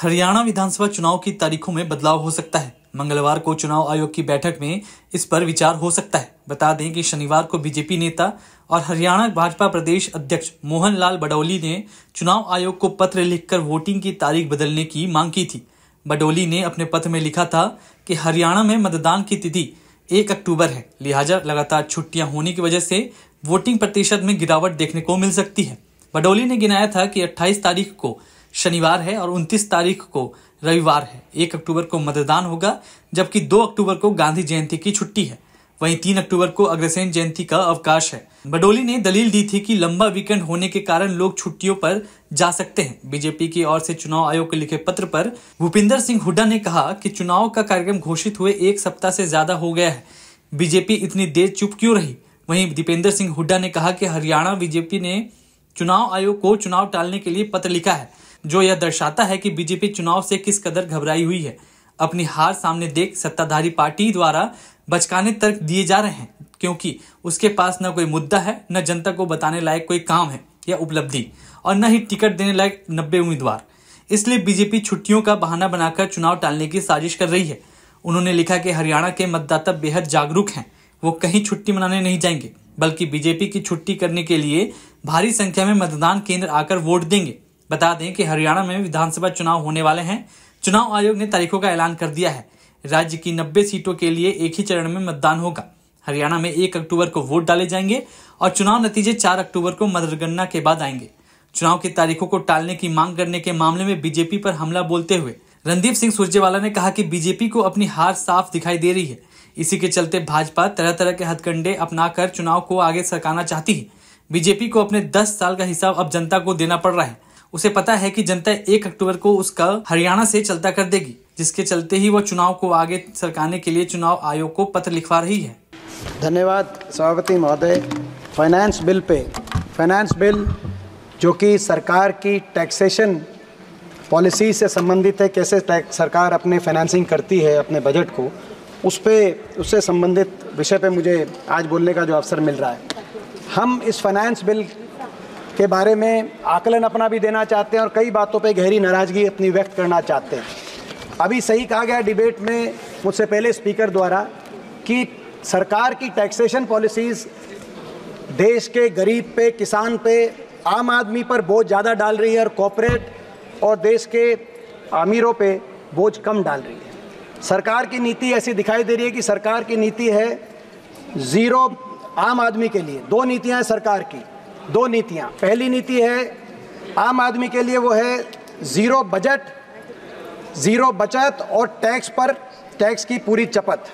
हरियाणा विधानसभा चुनाव की तारीखों में बदलाव हो सकता है। मंगलवार को चुनाव आयोग की बैठक में इस पर विचार हो सकता है। बता दें कि शनिवार को बीजेपी नेता और हरियाणा भाजपा प्रदेश अध्यक्ष मोहन लाल बडौली ने चुनाव आयोग को पत्र लिखकर वोटिंग की तारीख बदलने की मांग की थी। बडौली ने अपने पत्र में लिखा था कि हरियाणा में मतदान की तिथि 1 अक्टूबर है, लिहाजा लगातार छुट्टियां होने की वजह से वोटिंग प्रतिशत में गिरावट देखने को मिल सकती है। बडौली ने गिनाया था कि 28 तारीख को शनिवार है और 29 तारीख को रविवार है। 1 अक्टूबर को मतदान होगा, जबकि 2 अक्टूबर को गांधी जयंती की छुट्टी है। वहीं 3 अक्टूबर को अग्रसेन जयंती का अवकाश है। बडौली ने दलील दी थी कि लंबा वीकेंड होने के कारण लोग छुट्टियों पर जा सकते हैं। बीजेपी की ओर से चुनाव आयोग को लिखे पत्र पर भूपिंदर सिंह हुड्डा ने कहा कि चुनाव का कार्यक्रम घोषित हुए 1 सप्ताह से ज्यादा हो गया है, बीजेपी इतनी देर चुप क्यों रही। वहीं दीपेंद्र सिंह हुड्डा ने कहा कि हरियाणा बीजेपी ने चुनाव आयोग को चुनाव टालने के लिए पत्र लिखा है, जो यह दर्शाता है कि बीजेपी चुनाव से किस कदर घबराई हुई है। अपनी हार सामने देख सत्ताधारी पार्टी द्वारा बचकाने तर्क दिए जा रहे हैं, क्योंकि उसके पास न कोई मुद्दा है, न जनता को बताने लायक कोई काम है या उपलब्धि, और न ही टिकट देने लायक 90 उम्मीदवार। इसलिए बीजेपी छुट्टियों का बहाना बनाकर चुनाव टालने की साजिश कर रही है। उन्होंने लिखा कि हरियाणा के मतदाता बेहद जागरूक हैं, वो कहीं छुट्टी मनाने नहीं जाएंगे, बल्कि बीजेपी की छुट्टी करने के लिए भारी संख्या में मतदान केंद्र आकर वोट देंगे। बता दें कि हरियाणा में विधानसभा चुनाव होने वाले हैं। चुनाव आयोग ने तारीखों का ऐलान कर दिया है। राज्य की 90 सीटों के लिए एक ही चरण में मतदान होगा। हरियाणा में 1 अक्टूबर को वोट डाले जाएंगे और चुनाव नतीजे 4 अक्टूबर को मतगणना के बाद आएंगे। चुनाव की तारीखों को टालने की मांग करने के मामले में बीजेपी पर हमला बोलते हुए रणदीप सिंह सुरजेवाला ने कहा कि बीजेपी को अपनी हार साफ दिखाई दे रही है। इसी के चलते भाजपा तरह तरह के हथकंडे अपनाकर चुनाव को आगे सरकाना चाहती है। बीजेपी को अपने 10 साल का हिसाब अब जनता को देना पड़ रहा है। उसे पता है कि जनता 1 अक्टूबर को उसका हरियाणा से चलता कर देगी, जिसके चलते ही वह चुनाव को आगे सरकाने के लिए चुनाव आयोग को पत्र लिखवा रही है। धन्यवाद सभापति महोदय। फाइनेंस बिल जो कि सरकार की टैक्सेशन पॉलिसी से संबंधित है, कैसे सरकार अपने फाइनेंसिंग करती है अपने बजट को, उससे संबंधित विषय पे मुझे आज बोलने का जो अवसर मिल रहा है। हम इस फाइनेंस बिल के बारे में आकलन अपना भी देना चाहते हैं और कई बातों पे गहरी नाराज़गी अपनी व्यक्त करना चाहते हैं। अभी सही कहा गया डिबेट में मुझसे पहले स्पीकर द्वारा कि सरकार की टैक्सेशन पॉलिसीज़ देश के गरीब पे, किसान पे, आम आदमी पर बोझ ज़्यादा डाल रही है और कॉर्पोरेट और देश के अमीरों पे बोझ कम डाल रही है। सरकार की नीति ऐसी दिखाई दे रही है कि सरकार की नीति है ज़ीरो आम आदमी के लिए। 2 नीतियाँ हैं सरकार की, 2 नीतियाँ। पहली नीति है आम आदमी के लिए, वो है ज़ीरो बजट, ज़ीरो बचत और टैक्स पर टैक्स की पूरी चपत।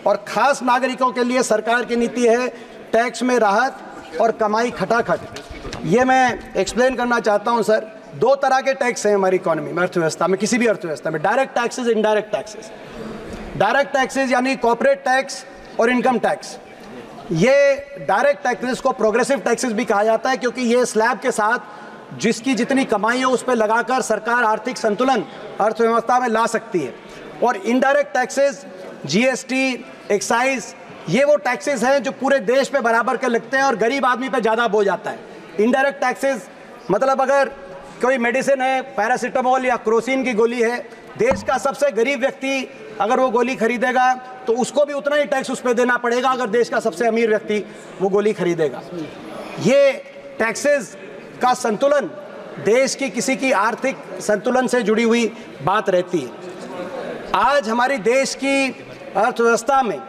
और ख़ास नागरिकों के लिए सरकार की नीति है टैक्स में राहत और कमाई खटाखट। ये मैं एक्सप्लेन करना चाहता हूँ सर। 2 तरह के टैक्स हैं हमारी इकोनॉमी में, अर्थव्यवस्था में, किसी भी अर्थव्यवस्था में। Direct taxes, indirect taxes. Direct taxes यानी कॉर्पोरेट टैक्स और इनकम टैक्स। ये डायरेक्ट टैक्सेस को प्रोग्रेसिव टैक्सेस भी कहा जाता है, क्योंकि ये स्लैब के साथ जिसकी जितनी कमाई है उस पर लगाकर सरकार आर्थिक संतुलन अर्थव्यवस्था में ला सकती है। और इनडायरेक्ट टैक्सेस, जीएसटी, एक्साइज, ये वो टैक्सेस हैं जो पूरे देश पे बराबर के लगते हैं और गरीब आदमी पे ज़्यादा बोझ आता है। इनडायरेक्ट टैक्सेस मतलब अगर कोई मेडिसिन है, पैरासीटामोल या क्रोसिन की गोली है, देश का सबसे गरीब व्यक्ति अगर वो गोली खरीदेगा तो उसको भी उतना ही टैक्स उस पर देना पड़ेगा अगर देश का सबसे अमीर व्यक्ति वो गोली खरीदेगा। ये टैक्सेस का संतुलन देश की किसी की आर्थिक संतुलन से जुड़ी हुई बात रहती है। आज हमारी देश की अर्थव्यवस्था में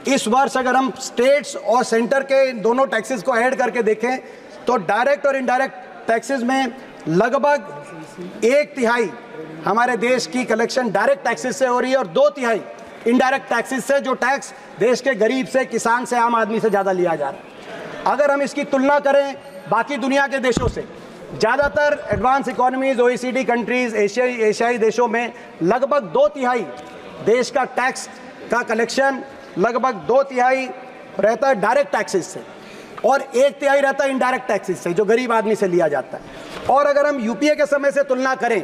इस वर्ष अगर हम स्टेट्स और सेंटर के दोनों टैक्सेस को ऐड करके देखें तो डायरेक्ट और इनडायरेक्ट टैक्सेस में लगभग 1/3 हमारे देश की कलेक्शन डायरेक्ट टैक्सेस से हो रही है और 2/3 इनडायरेक्ट टैक्सेस से, जो टैक्स देश के गरीब से, किसान से, आम आदमी से ज़्यादा लिया जा रहा है। अगर हम इसकी तुलना करें बाकी दुनिया के देशों से, ज़्यादातर एडवांस इकोनॉमीज, OECD कंट्रीज, एशियाई देशों में लगभग 2/3 देश का टैक्स का कलेक्शन लगभग 2/3 रहता है डायरेक्ट टैक्सेस से और 1/3 रहता है इनडायरेक्ट टैक्सेस से, जो गरीब आदमी से लिया जाता है। और अगर हम यूपीए के समय से तुलना करें,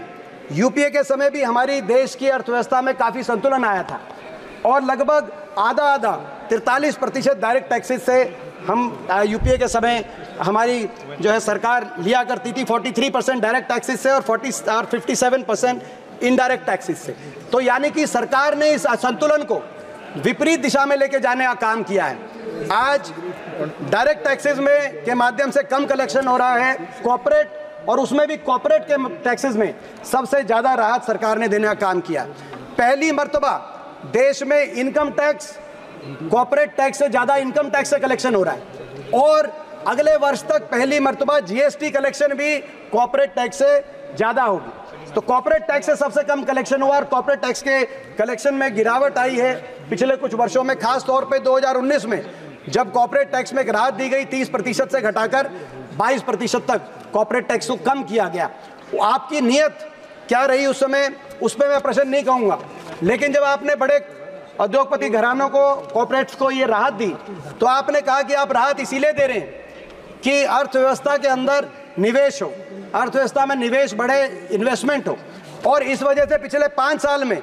यूपीए के समय भी हमारी देश की अर्थव्यवस्था में काफ़ी संतुलन आया था और लगभग आधा 43% डायरेक्ट टैक्सेस से हम यूपीए के समय हमारी जो है सरकार लिया करती थी। 43% डायरेक्ट टैक्सेस से और 57% इनडायरेक्ट टैक्सेस से। तो यानी कि सरकार ने इस असंतुलन को विपरीत दिशा में लेके जाने का काम किया है। आज डायरेक्ट टैक्सेस में के माध्यम से कम कलेक्शन हो रहा है, कॉर्पोरेट और उसमें भी कॉर्पोरेट के टैक्सेस में सबसे ज़्यादा राहत सरकार ने देने का काम किया। पहली मर्तबा देश में इनकम टैक्स कॉर्पोरेट टैक्स से ज़्यादा इनकम टैक्स से कलेक्शन हो रहा है और अगले वर्ष तक पहली मर्तबा जीएसटी कलेक्शन भी कॉर्पोरेट टैक्स से ज़्यादा होगी। तो कॉर्पोरेट टैक्स से सबसे कम कलेक्शन हुआ और कॉर्पोरेट टैक्स के कलेक्शन में गिरावट आई है पिछले कुछ वर्षों में, खास तौर पे 2019 में जब कॉर्पोरेट टैक्स में एक राहत दी गई 30% से घटाकर 22% तक कॉर्पोरेट टैक्स को कम किया गया। आपकी नीयत क्या रही उस समय, उस पर मैं प्रश्न नहीं कहूँगा, लेकिन जब आपने बड़े उद्योगपति घरानों को, कॉर्पोरेट्स को ये राहत दी तो आपने कहा कि आप राहत इसीलिए दे रहे हैं कि अर्थव्यवस्था के अंदर निवेश हो, अर्थव्यवस्था में निवेश बढ़े, इन्वेस्टमेंट हो। और इस वजह से पिछले 5 साल में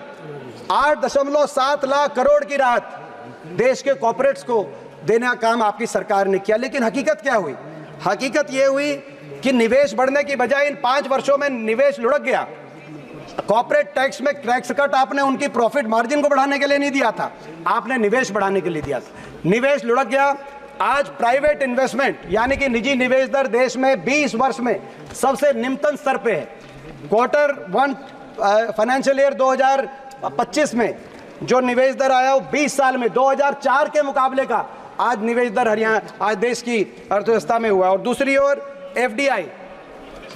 8.7 लाख करोड़ की राहत देश के कॉर्पोरेट्स को देने का काम आपकी सरकार ने किया। लेकिन हकीकत क्या हुई? हकीकत ये हुई कि निवेश बढ़ने की बजाय इन 5 वर्षों में निवेश लुढ़क गया। कॉर्पोरेट टैक्स में टैक्स कट आपने उनकी प्रॉफिट मार्जिन को बढ़ाने के लिए नहीं दिया था, आपने निवेश बढ़ाने के लिए दिया था। निवेश लुढ़क गया। आज प्राइवेट इन्वेस्टमेंट यानी कि निजी निवेश दर देश में 20 वर्ष में सबसे निम्नतम स्तर पे है। Q1 फाइनेंशियल ईयर 2025 में जो निवेश दर आया वो 20 साल में 2004 के मुकाबले का आज निवेश दर हरियाणा आज देश की अर्थव्यवस्था में हुआ। और दूसरी ओर FDI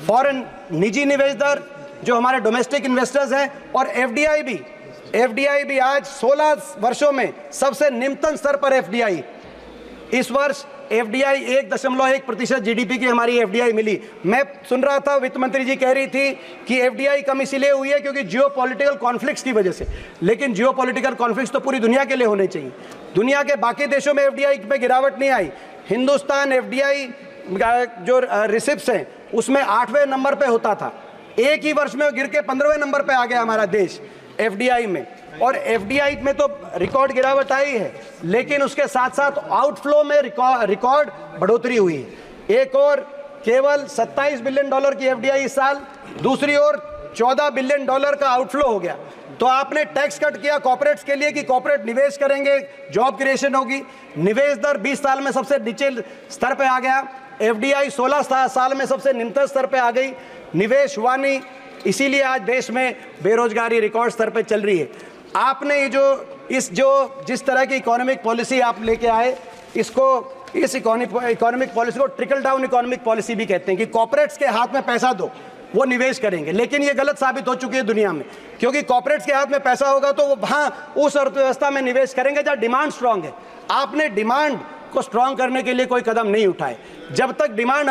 फॉरेन निजी निवेश दर जो हमारे डोमेस्टिक इन्वेस्टर्स हैं, और FDI भी आज 16 वर्षों में सबसे निम्नतम स्तर पर FDI। इस वर्ष FDI 1.1% GDP की हमारी FDI मिली। मैं सुन रहा था वित्त मंत्री जी कह रही थी कि FDI कम इसलिए हुई है क्योंकि जियोपॉलिटिकल कॉन्फ्लिक्ट्स की वजह से, लेकिन जियोपॉलिटिकल कॉन्फ्लिक्ट्स तो पूरी दुनिया के लिए होने चाहिए। दुनिया के बाकी देशों में FDI में गिरावट नहीं आई। हिंदुस्तान FDI जो रिसिप्ट्स हैं उसमें 8वें नंबर पे होता था, एक ही वर्ष में गिर के 15वें नंबर पे आ गया हमारा देश FDI में। और FDI में तो रिकॉर्ड गिरावट आई है, लेकिन उसके साथ साथ आउटफ्लो में रिकॉर्ड बढ़ोतरी हुई है। एक और केवल $27 बिलियन की FDI इस साल, दूसरी ओर $14 बिलियन का आउटफ्लो हो गया। तो आपने टैक्स कट किया कॉर्पोरेट्स के लिए कि कॉर्पोरेट निवेश करेंगे, जॉब क्रिएशन होगी। निवेश दर 20 साल में सबसे नीचे स्तर पे आ गया। FDI 16 साल में सबसे निम्नतम स्तर पे आ गई। निवेश हुआ नहीं, इसीलिए आज देश में बेरोजगारी रिकॉर्ड स्तर पे चल रही है। आपने ये जिस तरह की इकोनॉमिक पॉलिसी आप लेके आए, इस इकोनॉमिक पॉलिसी को ट्रिकल डाउन इकोनॉमिक पॉलिसी भी कहते हैं कि कॉर्पोरेट्स के हाथ में पैसा दो, वो निवेश करेंगे। लेकिन ये गलत साबित हो चुकी है दुनिया में, क्योंकि कॉर्पोरेट्स के हाथ में पैसा होगा तो वो वहाँ उस अर्थव्यवस्था में निवेश करेंगे जहाँ डिमांड स्ट्रांग है। आपने डिमांड को स्ट्रांग करने के लिए कोई कदम नहीं उठाए। जब तक डिमांड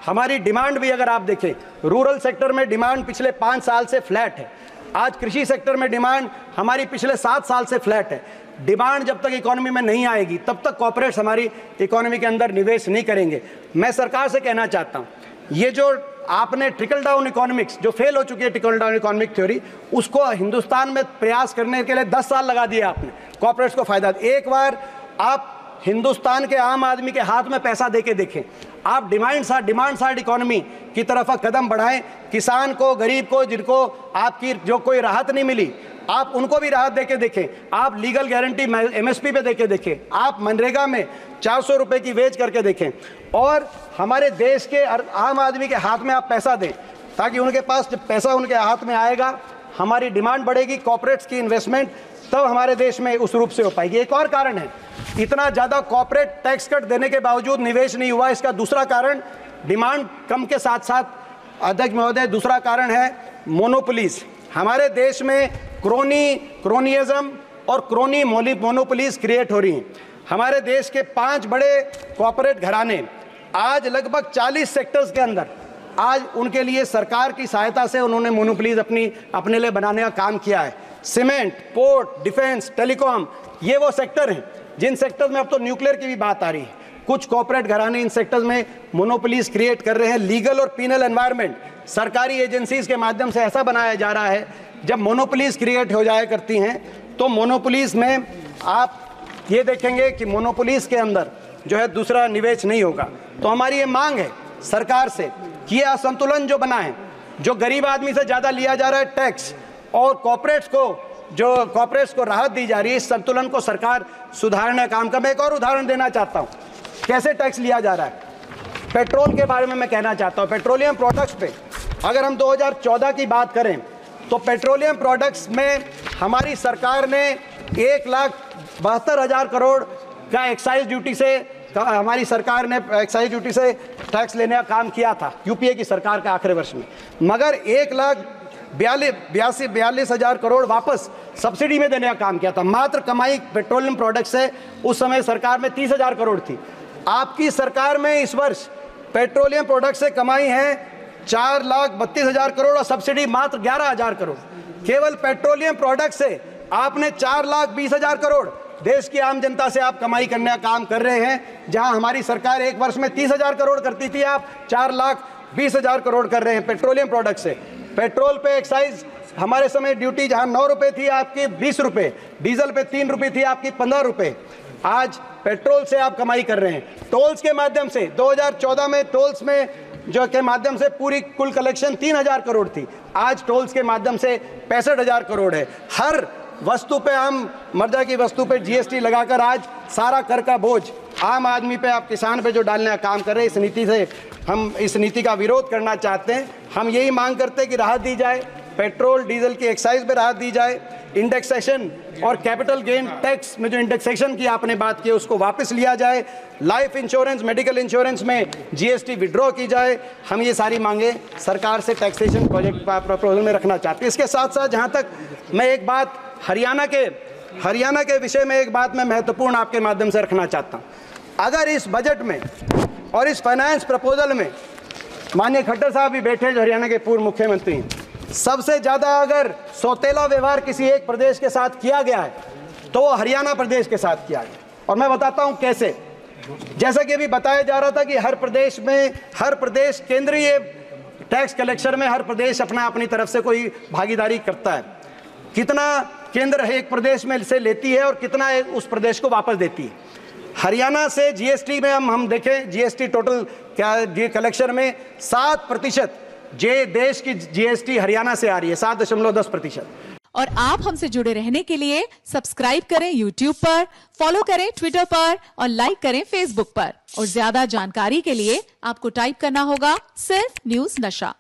हमारी डिमांड भी अगर आप देखें, रूरल सेक्टर में डिमांड पिछले 5 साल से फ्लैट है। आज कृषि सेक्टर में डिमांड हमारी पिछले 7 साल से फ्लैट है। डिमांड जब तक इकोनॉमी में नहीं आएगी तब तक कॉर्पोरेट्स हमारी इकोनॉमी के अंदर निवेश नहीं करेंगे। मैं सरकार से कहना चाहता हूँ, ये जो आपने ट्रिकल डाउन इकोनॉमिक्स जो फेल हो चुकी है, ट्रिकल डाउन इकोनॉमिक थ्योरी, उसको हिंदुस्तान में प्रयास करने के लिए 10 साल लगा दिए आपने, कॉर्पोरेट्स को फायदा। एक बार आप हिंदुस्तान के आम आदमी के हाथ में पैसा देके देखें, आप डिमांड साइड इकोनॉमी की तरफ कदम बढ़ाएं। किसान को, गरीब को, जिनको आपकी जो कोई राहत नहीं मिली, आप उनको भी राहत देके देखें। आप लीगल गारंटी MSP पे देके देखें, आप मनरेगा में 400 रुपए की वेज करके देखें, और हमारे देश के आम आदमी के हाथ में आप पैसा दें, ताकि उनके पास जब पैसा उनके हाथ में आएगा, हमारी डिमांड बढ़ेगी, कॉर्पोरेट्स की इन्वेस्टमेंट तब हमारे देश में उस रूप से हो पाएगी। एक और कारण है, इतना ज़्यादा कॉर्पोरेट टैक्स कट देने के बावजूद निवेश नहीं हुआ। इसका दूसरा कारण डिमांड कम के साथ साथ, अध्यक्ष महोदय, दूसरा कारण है मोनोपोलीज। हमारे देश में क्रोनियज्म और क्रोनी मोनोपोलीज क्रिएट हो रही हैं। हमारे देश के 5 बड़े कॉर्पोरेट घराने आज लगभग 40 सेक्टर्स के अंदर आज उनके लिए सरकार की सहायता से उन्होंने मोनोपोलीज अपने लिए बनाने का काम किया है। सीमेंट, पोर्ट, डिफेंस, टेलीकॉम, ये वो सेक्टर हैं जिन सेक्टर्स में अब तो न्यूक्लियर की भी बात आ रही है। कुछ कॉर्पोरेट घराने इन सेक्टर्स में मोनोपोलीज क्रिएट कर रहे हैं। लीगल और पीनल एनवायरनमेंट सरकारी एजेंसीज के माध्यम से ऐसा बनाया जा रहा है, जब मोनोपोलीज क्रिएट हो जाया करती हैं तो मोनोपोलीज में आप ये देखेंगे कि मोनोपोलीज के अंदर जो है दूसरा निवेश नहीं होगा। तो हमारी ये मांग है सरकार से कि ये असंतुलन जो बना है, जो गरीब आदमी से ज़्यादा लिया जा रहा है टैक्स, और कॉर्पोरेट्स को राहत दी जा रही है, इस संतुलन को सरकार सुधारने का काम कर। मैं एक और उदाहरण देना चाहता हूँ कैसे टैक्स लिया जा रहा है। पेट्रोल के बारे में मैं कहना चाहता हूँ, पेट्रोलियम प्रोडक्ट्स पे अगर हम 2014 की बात करें तो पेट्रोलियम प्रोडक्ट्स में हमारी सरकार ने 1,72,000 करोड़ का एक्साइज ड्यूटी से हमारी सरकार ने एक्साइज ड्यूटी से टैक्स लेने का काम किया था यूपीए की सरकार के आखिरी वर्ष में, मगर 1,42,000 करोड़ वापस सब्सिडी में देने का काम किया था। मात्र कमाई पेट्रोलियम प्रोडक्ट से उस समय सरकार में 30,000 करोड़ थी। आपकी सरकार में इस वर्ष पेट्रोलियम प्रोडक्ट से कमाई है 4,32,000 करोड़ और सब्सिडी मात्र 11,000 करोड़। केवल पेट्रोलियम प्रोडक्ट से आपने 4,20,000 करोड़ देश की आम जनता से आप कमाई करने का काम कर रहे हैं। जहां हमारी सरकार एक वर्ष में 30,000 करोड़ करती थी, आप 4,20,000 करोड़ कर रहे हैं पेट्रोलियम प्रोडक्ट से। पेट्रोल पे एक्साइज हमारे समय ड्यूटी जहां 9 रुपये थी आपकी 20 रुपये, डीजल पे 3 रुपये थी आपकी 15 रुपये। आज पेट्रोल से आप कमाई कर रहे हैं। टोल्स के माध्यम से 2014 में टोल्स में जो के माध्यम से पूरी कुल कलेक्शन 3,000 करोड़ थी, आज टोल्स के माध्यम से 65,000 करोड़ है। हर वस्तु पे हम मर्दा की वस्तु पे जीएसटी लगाकर आज सारा कर का बोझ आम आदमी पे, आप किसान पे जो डालने का काम कर रहे हैं, इस नीति से हम इस नीति का विरोध करना चाहते हैं। हम यही मांग करते हैं कि राहत दी जाए, पेट्रोल डीजल की एक्साइज पे राहत दी जाए, इंडेक्सेशन और कैपिटल गेन टैक्स में जो इंडेक्सेशन की आपने बात की उसको वापस लिया जाए, लाइफ इंश्योरेंस मेडिकल इंश्योरेंस में जीएसटी विड्रॉ की जाए। हम ये सारी मांगे सरकार से टैक्सेशन प्रोजेक्ट प्रपोजल में रखना चाहते हैं। इसके साथ साथ जहाँ तक मैं एक बात हरियाणा के विषय में एक बात मैं महत्वपूर्ण आपके माध्यम से रखना चाहता हूँ। अगर इस बजट में और इस फाइनेंस प्रपोजल में माननीय खट्टर साहब भी बैठे जो हरियाणा के पूर्व मुख्यमंत्री हैं, सबसे ज़्यादा अगर सौतेला व्यवहार किसी एक प्रदेश के साथ किया गया है तो वो हरियाणा प्रदेश के साथ किया गया। और मैं बताता हूँ कैसे। जैसा कि अभी बताया जा रहा था कि हर प्रदेश केंद्रीय टैक्स कलेक्शन में हर प्रदेश अपनी तरफ से कोई भागीदारी करता है। कितना केंद्र एक प्रदेश में से लेती है और कितना उस प्रदेश को वापस देती है। हरियाणा से जीएसटी में हम देखें, जीएसटी टोटल क्या कलेक्शन में 7% देश की जीएसटी हरियाणा से आ रही है, 7.10%। और आप हमसे जुड़े रहने के लिए सब्सक्राइब करें YouTube पर, फॉलो करें Twitter पर और लाइक करें Facebook पर। और ज्यादा जानकारी के लिए आपको टाइप करना होगा सिर्फ न्यूज़ नशा।